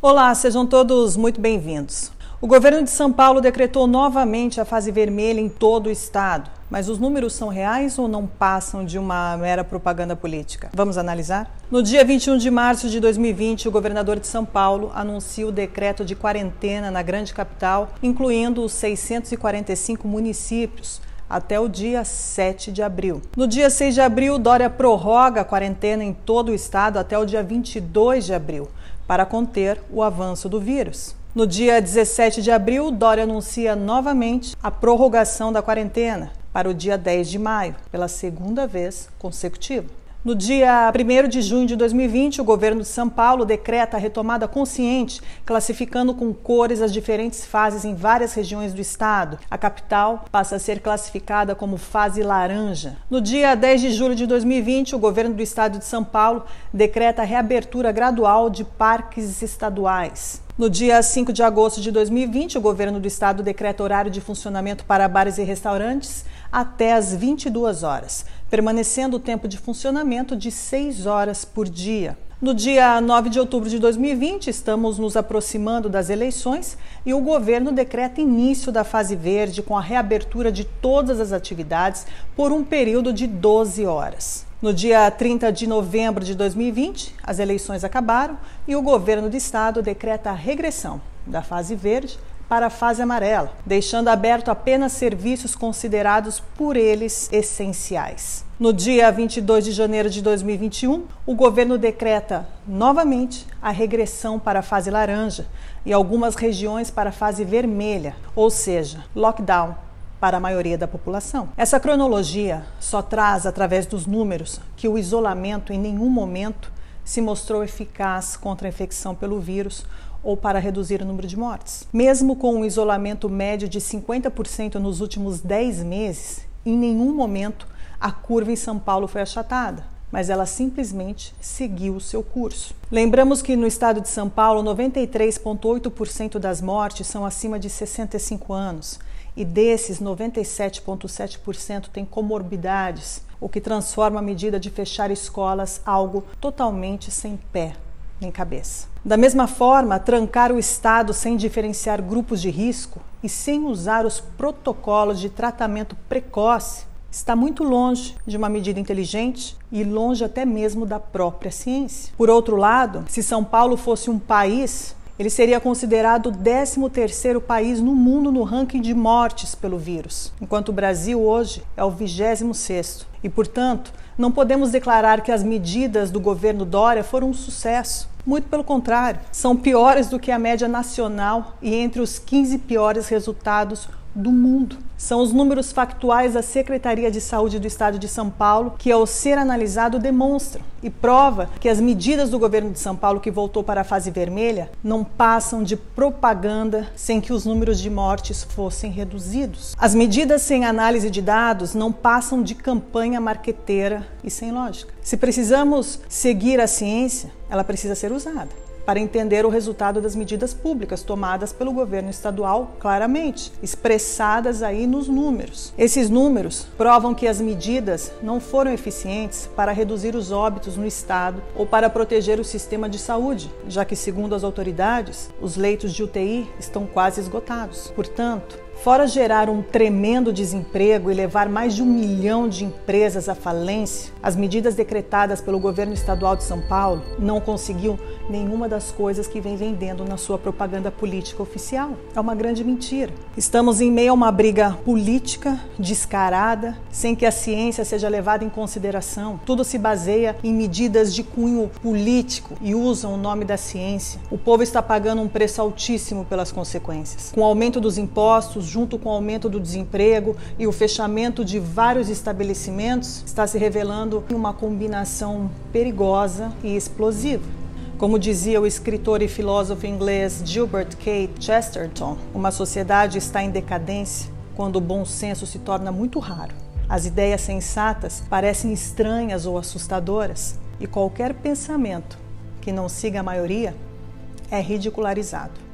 Olá, sejam todos muito bem-vindos. O governo de São Paulo decretou novamente a fase vermelha em todo o estado. Mas os números são reais ou não passam de uma mera propaganda política? Vamos analisar? No dia 21 de março de 2020, o governador de São Paulo anuncia o decreto de quarentena na grande capital, incluindo os 645 municípios, até o dia 7 de abril. No dia 6 de abril, Dória prorroga a quarentena em todo o estado até o dia 22 de abril, para conter o avanço do vírus. No dia 17 de abril, Dória anuncia novamente a prorrogação da quarentena para o dia 10 de maio, pela segunda vez consecutiva. No dia 1º de junho de 2020, o governo de São Paulo decreta a retomada consciente, classificando com cores as diferentes fases em várias regiões do estado. A capital passa a ser classificada como fase laranja. No dia 10 de julho de 2020, o governo do estado de São Paulo decreta a reabertura gradual de parques estaduais. No dia 5 de agosto de 2020, o governo do estado decreta horário de funcionamento para bares e restaurantes até às 22 horas, permanecendo o tempo de funcionamento de 6 horas por dia. No dia 9 de outubro de 2020, estamos nos aproximando das eleições e o governo decreta início da fase verde com a reabertura de todas as atividades por um período de 12 horas. No dia 30 de novembro de 2020, as eleições acabaram e o governo do estado decreta a regressão da fase verde para a fase amarela, deixando aberto apenas serviços considerados por eles essenciais. No dia 22 de janeiro de 2021, o governo decreta novamente a regressão para a fase laranja e algumas regiões para a fase vermelha, ou seja, lockdown para a maioria da população. Essa cronologia só traz, através dos números, que o isolamento em nenhum momento se mostrou eficaz contra a infecção pelo vírus ou para reduzir o número de mortes. Mesmo com um isolamento médio de 50% nos últimos 10 meses, em nenhum momento a curva em São Paulo foi achatada, mas ela simplesmente seguiu o seu curso. Lembramos que no estado de São Paulo, 93,8% das mortes são acima de 65 anos e desses, 97,7% têm comorbidades, o que transforma a medida de fechar escolas algo totalmente sem pé nem cabeça. Da mesma forma, trancar o estado sem diferenciar grupos de risco e sem usar os protocolos de tratamento precoce está muito longe de uma medida inteligente e longe até mesmo da própria ciência. Por outro lado, se São Paulo fosse um país, ele seria considerado o 13º país no mundo no ranking de mortes pelo vírus, enquanto o Brasil hoje é o 26º. E, portanto, não podemos declarar que as medidas do governo Dória foram um sucesso. Muito pelo contrário, são piores do que a média nacional e entre os 15 piores resultados do mundo. São os números factuais da Secretaria de Saúde do Estado de São Paulo que, ao ser analisado, demonstram e prova que as medidas do governo de São Paulo, que voltou para a fase vermelha, não passam de propaganda sem que os números de mortes fossem reduzidos. As medidas sem análise de dados não passam de campanha marqueteira e sem lógica. Se precisamos seguir a ciência, ela precisa ser usada para entender o resultado das medidas públicas tomadas pelo governo estadual, claramente, expressadas aí nos números. Esses números provam que as medidas não foram eficientes para reduzir os óbitos no estado ou para proteger o sistema de saúde, já que, segundo as autoridades, os leitos de UTI estão quase esgotados. Portanto, fora gerar um tremendo desemprego e levar mais de 1 milhão de empresas à falência, as medidas decretadas pelo governo estadual de São Paulo não conseguiu nenhuma das coisas que vem vendendo na sua propaganda política oficial. É uma grande mentira. Estamos em meio a uma briga política descarada, sem que a ciência seja levada em consideração. Tudo se baseia em medidas de cunho político e usam o nome da ciência. O povo está pagando um preço altíssimo pelas consequências. Com o aumento dos impostos, junto com o aumento do desemprego e o fechamento de vários estabelecimentos, está se revelando uma combinação perigosa e explosiva. Como dizia o escritor e filósofo inglês Gilbert K. Chesterton, uma sociedade está em decadência quando o bom senso se torna muito raro. As ideias sensatas parecem estranhas ou assustadoras e qualquer pensamento que não siga a maioria é ridicularizado.